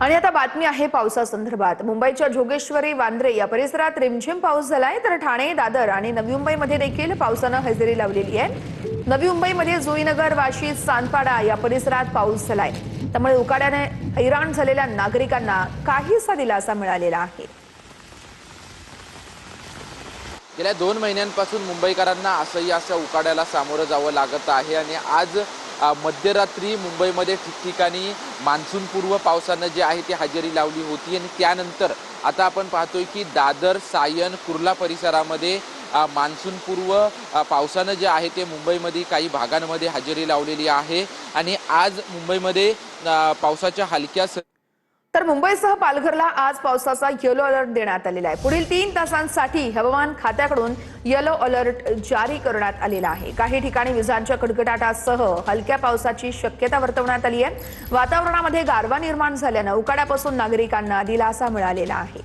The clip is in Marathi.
आणि आता बातमी आहे पावसासंदर्भात। मुंबईच्या जोगेश्वरी वांद्रे या परिसरात रिमझिम पाऊस झालाय, तर ठाणे, दादर आणि नवी मुंबईमध्ये देखील पावसानं हजेरी लावलेली आहे। नवी मुंबईमध्ये जुईनगर, वाशी, सानपाडा या परिसरात पाऊस झालाय, त्यामुळे उकाड्याने हैराण झालेल्या नागरिकांना काहीसा दिलासा मिळालेला आहे। गेल्या 2 महिन्यांपासून मुंबईकरांना असह्य उकाड्याला सामोरं जावं लागत आहे आणि आज मध्यरात्री मुंबईमध्ये ठिकठिकाणी मान्सूनपूर्व पावसानं जे आहे ती हजेरी लावली होती आणि त्यानंतर आता आपण पाहतोय की दादर, सायन, कुर्ला परिसरामध्ये मान्सूनपूर्व पावसानं जे आहे ते मुंबईमध्ये काही भागांमध्ये हजेरी लावलेली आहे आणि आज मुंबईमध्ये पावसाच्या हलक्या तर मुंबईसह पालघरला आज पावसाचा येलो अलर्ट देण्यात आलेला आहे। पुढील 3 तासांसाठी हवामान खात्याकडून येलो अलर्ट जारी करण्यात आलेला आहे। काही ठिकाणी विजांच्या कडकडाटासह हलक्या पावसाची शक्यता वर्तवण्यात आली आहे। वातावरणामध्ये गारवा निर्माण झाल्याने उकाड्यापासून नागरिकांना दिलासा मिळालेला आहे।